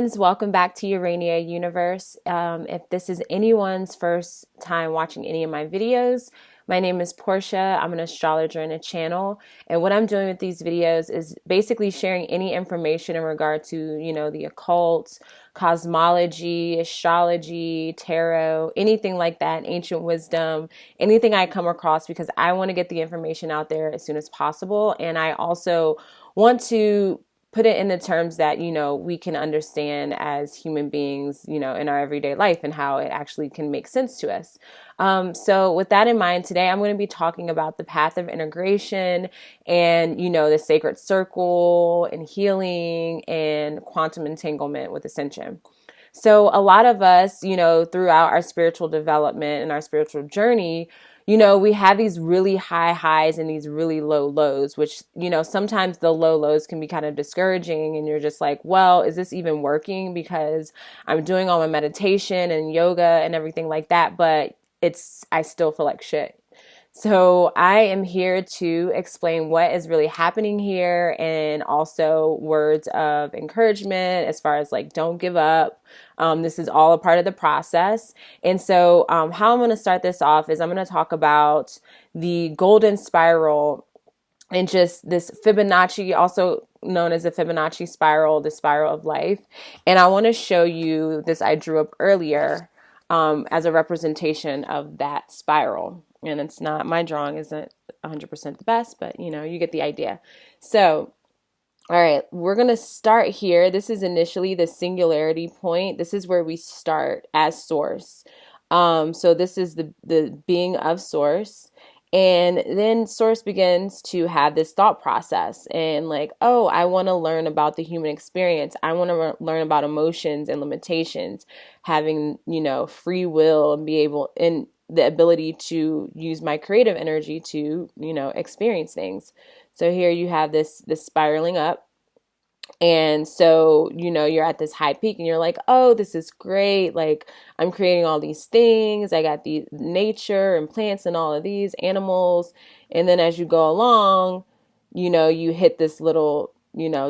friends, welcome back to Urania Universe. If this is anyone's first time watching any of my videos, my name is Portia. I'm an astrologer and a channel. And what I'm doing with these videos is basically sharing any information in regard to, the occult, cosmology, astrology, tarot, anything like that, ancient wisdom, anything I come across, because I want to get the information out there as soon as possible. And I also want to put it in the terms that, we can understand as human beings, in our everyday life, and how it actually can make sense to us. So with that in mind, today I'm going to be talking about the path of integration and, the sacred circle and healing and quantum entanglement with Ascension. So a lot of us, throughout our spiritual development and our spiritual journey, we have these really high highs and these really low lows, which, sometimes the low lows can be kind of discouraging. And you're just like, well, is this even working? Because I'm doing all my meditation and yoga and everything like that, but I still feel like shit. So I am here to explain what is really happening here, and also words of encouragement as far as like, don't give up. This is all a part of the process. And so how I'm going to start this off is I'm going to talk about the golden spiral and just this Fibonacci, also known as the Fibonacci spiral, the spiral of life. And I want to show you this I drew up earlier as a representation of that spiral. And it's not, my drawing isn't 100% the best, but you get the idea. So, all right, we're going to start here. This is initially the singularity point. This is where we start as source. So this is the being of source. And then source begins to have this thought process and like, oh, I want to learn about the human experience. I want to learn about emotions and limitations, having, free will and be able, and the ability to use my creative energy to, experience things. So here you have this spiraling up. And so, you're at this high peak and you're like, oh, this is great. Like, I'm creating all these things. I got the nature and plants and all of these animals. And then as you go along, you hit this little,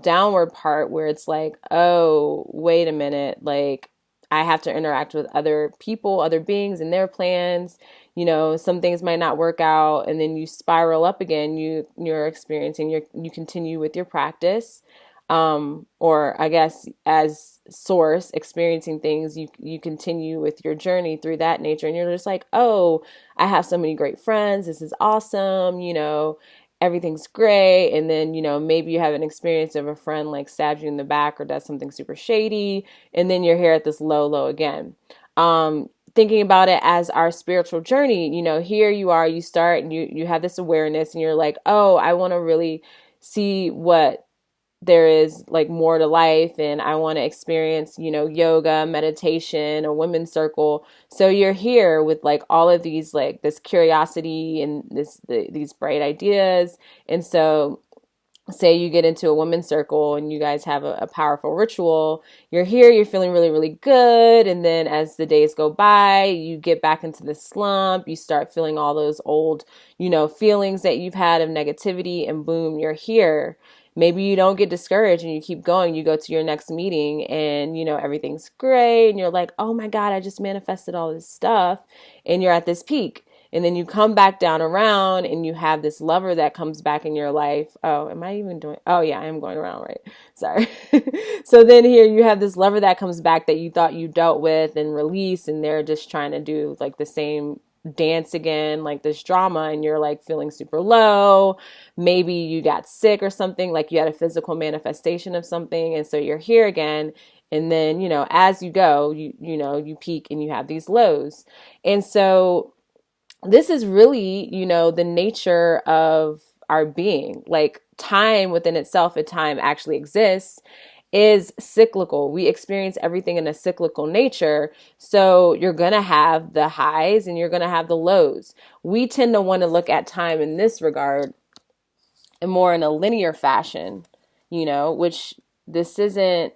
downward part where it's like, oh, wait a minute. Like, I have to interact with other people, other beings and their plans. Some things might not work out, and then you spiral up again. You're experiencing, you continue with your practice. Or I guess as source experiencing things, you continue with your journey through that nature, and you're just like, oh, I have so many great friends. This is awesome. Everything's great. And then, maybe you have an experience of a friend like stabs you in the back or does something super shady. And then you're here at this low, low again. Thinking about it as our spiritual journey, here you are, you start and you have this awareness and you're like, oh, I want to really see what there is like more to life, and I want to experience, yoga, meditation, a women's circle. So you're here with like all of these, like this curiosity and these bright ideas. And so say you get into a women's circle and you guys have a powerful ritual, you're here, you're feeling really, really good. And then as the days go by, you get back into the slump, you start feeling all those old, feelings that you've had of negativity, and boom, you're here. Maybe you don't get discouraged and you keep going. You go to your next meeting and, everything's great. And you're like, oh my God, I just manifested all this stuff. And you're at this peak. And then you come back down around and you have this lover that comes back in your life. Oh, am I even doing? Oh yeah, I am going around, right? Sorry. So then here you have this lover that comes back that you thought you dealt with and released. And they're just trying to do like the same dance again, like this drama, and you're like feeling super low. Maybe you got sick or something, like you had a physical manifestation of something, and so you're here again. And then, as you go, you peak and you have these lows. And so this is really, the nature of our being. Like, time within itself, if time actually exists, is cyclical. We experience everything in a cyclical nature. So you're going to have the highs and you're going to have the lows. We tend to want to look at time in this regard and more in a linear fashion, which this isn't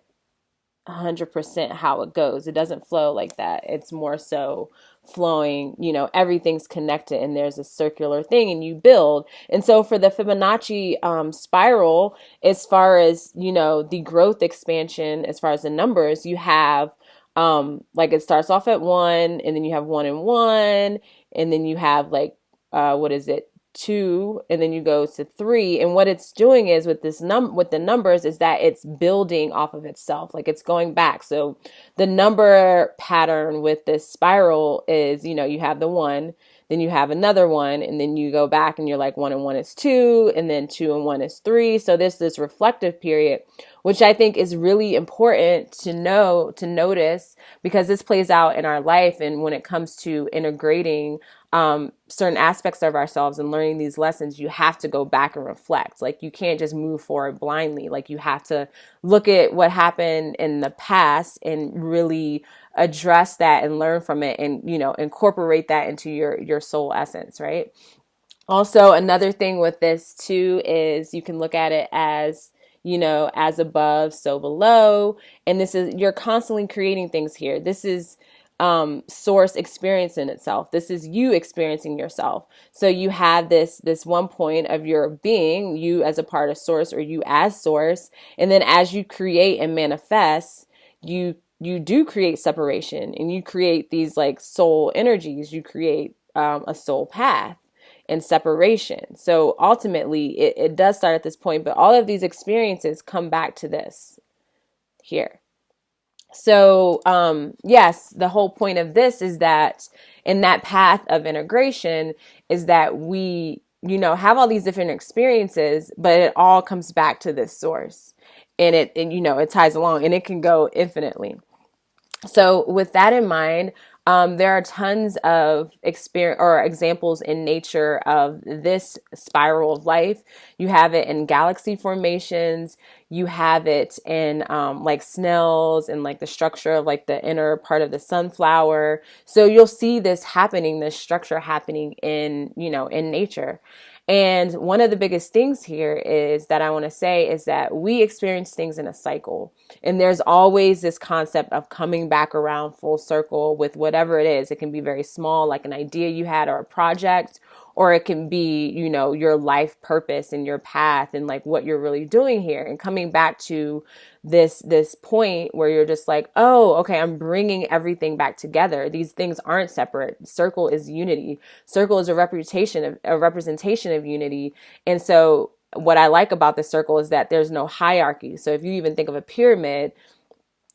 100% how it goes. It doesn't flow like that. It's more so flowing, everything's connected and there's a circular thing and you build. And so for the Fibonacci spiral, as far as, the growth expansion, as far as the numbers, you have like it starts off at 1 and then you have 1 and 1 and then you have like what is it, 2, and then you go to 3. And what it's doing is with with the numbers is that it's building off of itself, like it's going back. So the number pattern with this spiral is, you have the 1, then you have another 1, and then you go back and you're like 1 and 1 is 2, and then 2 and 1 is 3. So there's this reflective period, which I think is really important to notice, because this plays out in our life. And when it comes to integrating certain aspects of ourselves and learning these lessons, you have to go back and reflect. Like you can't just move forward blindly. Like you have to look at what happened in the past and really address that and learn from it, and incorporate that into your soul essence, right? Also, another thing with this too is you can look at it as, as above, so below. And this is, you're constantly creating things here. This is source experiencing itself. This is you experiencing yourself. So you have this one point of your being, you as a part of source, or you as source. And then as you create and manifest, you do create separation, and you create these like soul energies. You create a soul path and separation. So ultimately it does start at this point, but all of these experiences come back to this here. So, yes, the whole point of this is that in that path of integration is that we, have all these different experiences, but it all comes back to this source, and it ties along, and it can go infinitely. So with that in mind, there are tons of examples in nature of this spiral of life. You have it in galaxy formations. You have it in like snails and like the structure of like the inner part of the sunflower. So you'll see this structure happening in nature. And one of the biggest things here is that I want to say is that we experience things in a cycle. And there's always this concept of coming back around full circle with whatever it is. It can be very small, like an idea you had or a project, or it can be, your life purpose and your path and like what you're really doing here, and coming back to this point where you're just like, oh, okay, I'm bringing everything back together. These things aren't separate. Circle is unity. Circle is a representation of unity. And so what I like about the circle is that there's no hierarchy. So if you even think of a pyramid,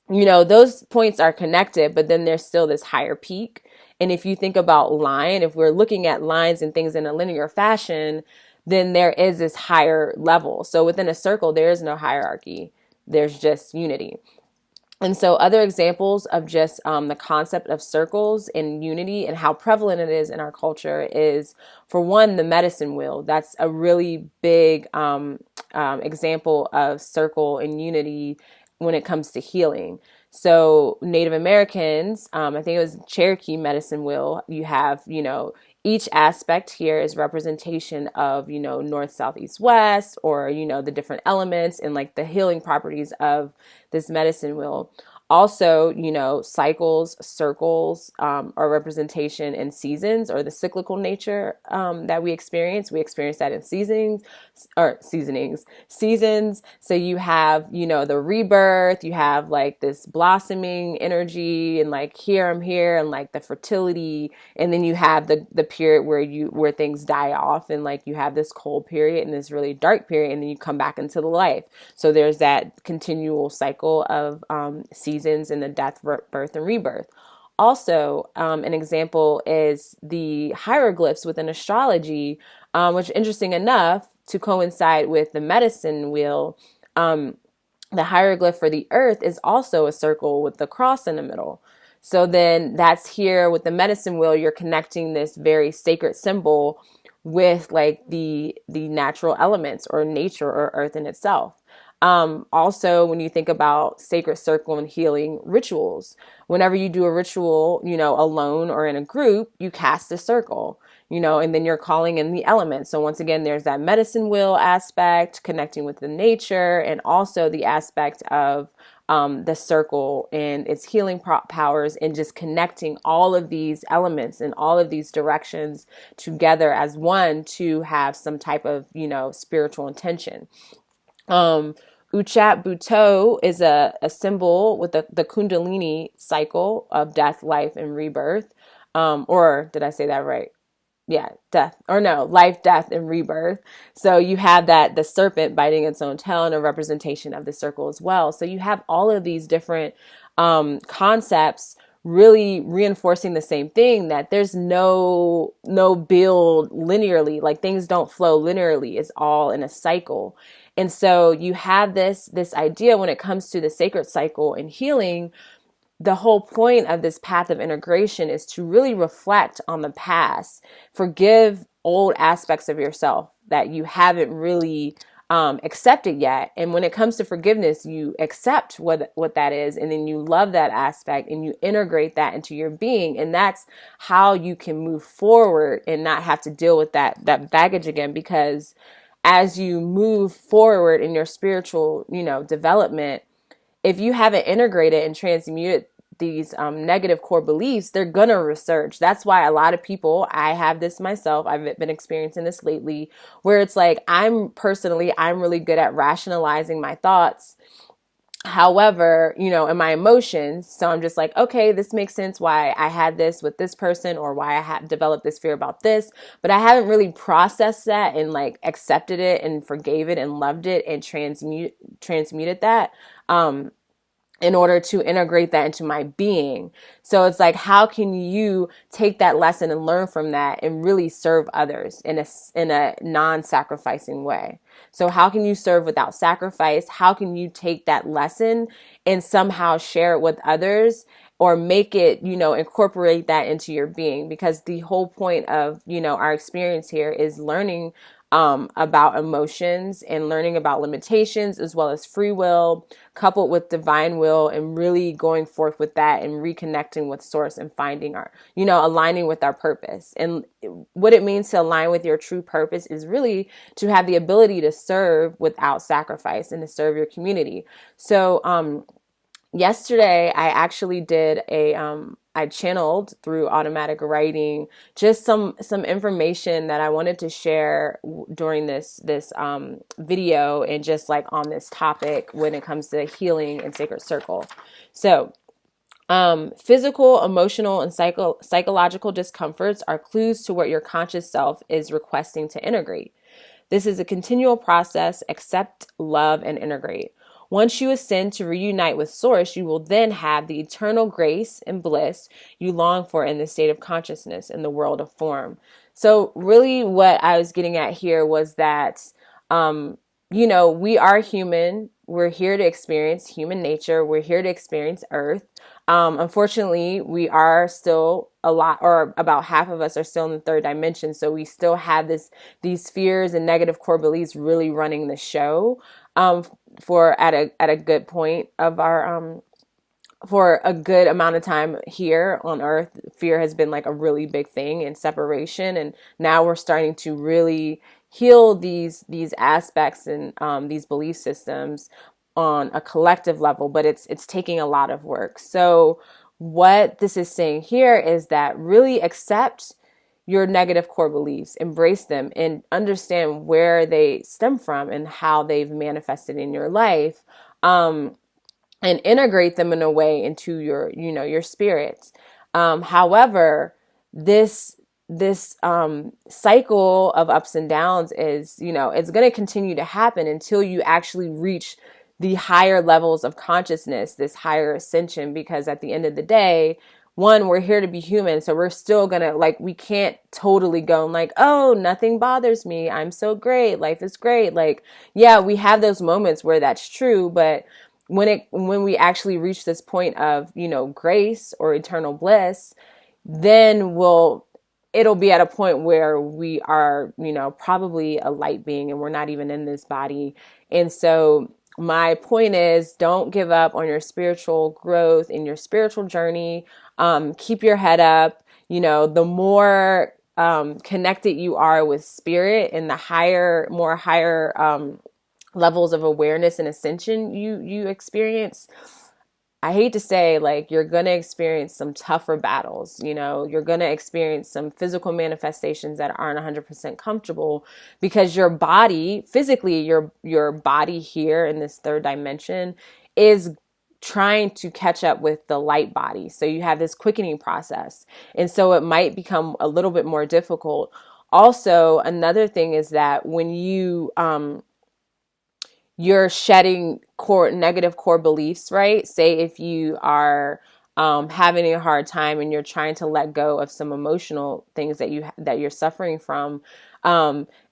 those points are connected, but then there's still this higher peak. And if you think about line, if we're looking at lines and things in a linear fashion, then there is this higher level. So within a circle, there is no hierarchy. There's just unity. And so other examples of just the concept of circles and unity and how prevalent it is in our culture is, for one, the medicine wheel. That's a really big example of circle and unity when it comes to healing. So Native Americans, I think it was Cherokee medicine wheel, you have, each aspect here is representation of, north, south, east, west, or, the different elements and like the healing properties of this medicine wheel. Also, cycles, circles are representation in seasons, or the cyclical nature that we experience. We experience that in seasons. So you have, the rebirth, you have like this blossoming energy, and like here I'm here, and like the fertility, and then you have the period where things die off, and like you have this cold period and this really dark period, and then you come back into the life. So there's that continual cycle of seasons in the death, birth, and rebirth. Also, an example is the hieroglyphs within astrology, which, interesting enough, to coincide with the medicine wheel, the hieroglyph for the earth is also a circle with the cross in the middle. So then that's here with the medicine wheel, you're connecting this very sacred symbol with like the natural elements or nature or earth in itself. Also, when you think about sacred circle and healing rituals, whenever you do a ritual, alone or in a group, you cast a circle, and then you're calling in the elements. So once again, there's that medicine wheel aspect, connecting with the nature, and also the aspect of the circle and its healing powers, and just connecting all of these elements and all of these directions together as one to have some type of, spiritual intention. Uchat Buto is a symbol with the Kundalini cycle of death, life, and rebirth. Or did I say that right? Yeah, life, death, and rebirth. So you have the serpent biting its own tail, and a representation of the circle as well. So you have all of these different concepts really reinforcing the same thing, that there's no build linearly, like things don't flow linearly. It's all in a cycle. And so you have this idea when it comes to the sacred cycle and healing. The whole point of this path of integration is to really reflect on the past, forgive old aspects of yourself that you haven't really accepted yet. And when it comes to forgiveness, you accept what that is, and then you love that aspect and you integrate that into your being. And that's how you can move forward and not have to deal with that baggage again, because as you move forward in your spiritual, development, if you haven't integrated and transmuted these negative core beliefs, they're going to resurge. That's why a lot of people, I have this myself, I've been experiencing this lately, where it's like, I'm really good at rationalizing my thoughts. However, in my emotions, so I'm just like, okay, this makes sense why I had this with this person, or why I had developed this fear about this, but I haven't really processed that and like accepted it and forgave it and loved it and transmuted that in order to integrate that into my being. So it's like, how can you take that lesson and learn from that and really serve others in a non-sacrificing way? So how can you serve without sacrifice? How can you take that lesson and somehow share it with others, or make it, incorporate that into your being? Because the whole point of, our experience here is learning about emotions and learning about limitations, as well as free will, coupled with divine will, and really going forth with that and reconnecting with source and finding our, aligning with our purpose. And what it means to align with your true purpose is really to have the ability to serve without sacrifice and to serve your community. So, yesterday I actually did I channeled through automatic writing just some information that I wanted to share during this video, and just like on this topic when it comes to healing and sacred circle. So physical, emotional, and psychological discomforts are clues to what your conscious self is requesting to integrate. This is a continual process. Accept, love, and integrate. Once you ascend to reunite with Source, you will then have the eternal grace and bliss you long for in the state of consciousness in the world of form. So really what I was getting at here was that, we are human. We're here to experience human nature. We're here to experience Earth. Unfortunately, we are still about half of us are still in the third dimension. So we still have these fears and negative core beliefs really running the show. For at a good point of our for a good amount of time here on Earth, fear has been like a really big thing, and separation, and now we're starting to really heal these aspects and these belief systems on a collective level, but it's taking a lot of work. So what this is saying here is that really accept your negative core beliefs, embrace them, and understand where they stem from and how they've manifested in your life, and integrate them in a way into your spirit. However, this cycle of ups and downs is, it's going to continue to happen until you actually reach the higher levels of consciousness, this higher ascension, because at the end of the day, one, we're here to be human. So we're still gonna, we can't totally go and like, oh, nothing bothers me, I'm so great, life is great. Like, yeah, we have those moments where that's true, but when we actually reach this point of, grace or eternal bliss, then it'll be at a point where we are, probably a light being, and we're not even in this body. And so my point is, don't give up on your spiritual growth and your spiritual journey. Keep your head up. The more connected you are with spirit, and the higher levels of awareness and ascension you experience, I hate to say, like, you're going to experience some tougher battles. You know, you're going to experience some physical manifestations that aren't 100% comfortable, because your body, physically, your body here in this third dimension is trying to catch up with the light body. So you have this quickening process. And so it might become a little bit more difficult. Also, another thing is that when you're shedding negative core beliefs, right? Say if you are having a hard time and you're trying to let go of some emotional things that you're suffering from.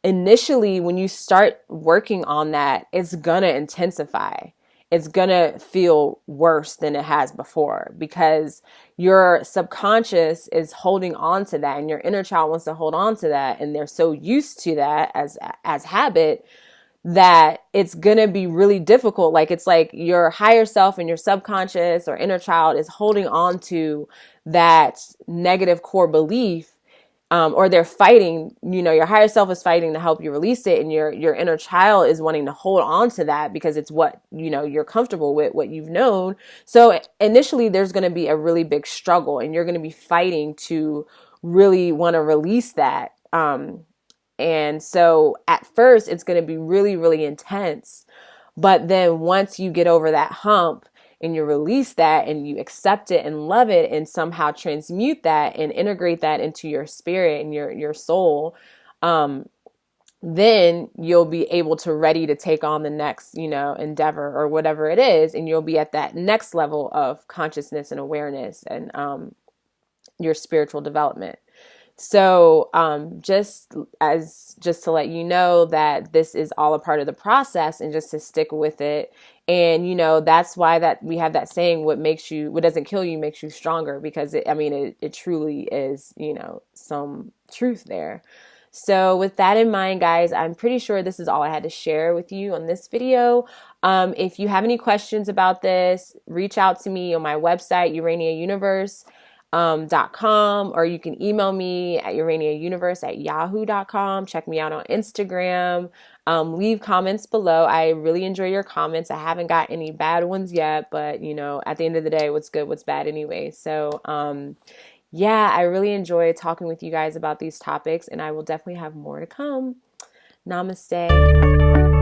Initially, when you start working on that, it's gonna intensify. It's gonna feel worse than it has before, because your subconscious is holding on to that, and your inner child wants to hold on to that, and they're so used to that as habit, that it's going to be really difficult. Like, it's like your higher self and your subconscious or inner child is holding on to that negative core belief, or they're fighting. Your higher self is fighting to help you release it, and your inner child is wanting to hold on to that because it's what, you're comfortable with, what you've known. So initially there's going to be a really big struggle, and you're going to be fighting to really want to release that. And so at first it's going to be really, really intense. But then once you get over that hump and you release that and you accept it and love it and somehow transmute that and integrate that into your spirit and your soul, then you'll be able to ready to take on the next, endeavor or whatever it is. And you'll be at that next level of consciousness and awareness and your spiritual development. So just to let you know that this is all a part of the process, and just to stick with it. And, that's why that we have that saying, what doesn't kill you makes you stronger, because it truly is, some truth there. So with that in mind, guys, I'm pretty sure this is all I had to share with you on this video. If you have any questions about this, reach out to me on my website, uraniauniverse.com, or you can email me at uraniauniverse@yahoo.com. Check me out on Instagram. Leave comments below. I really enjoy your comments. I haven't got any bad ones yet, but at the end of the day, what's good, what's bad anyway. So, yeah, I really enjoy talking with you guys about these topics, and I will definitely have more to come. Namaste.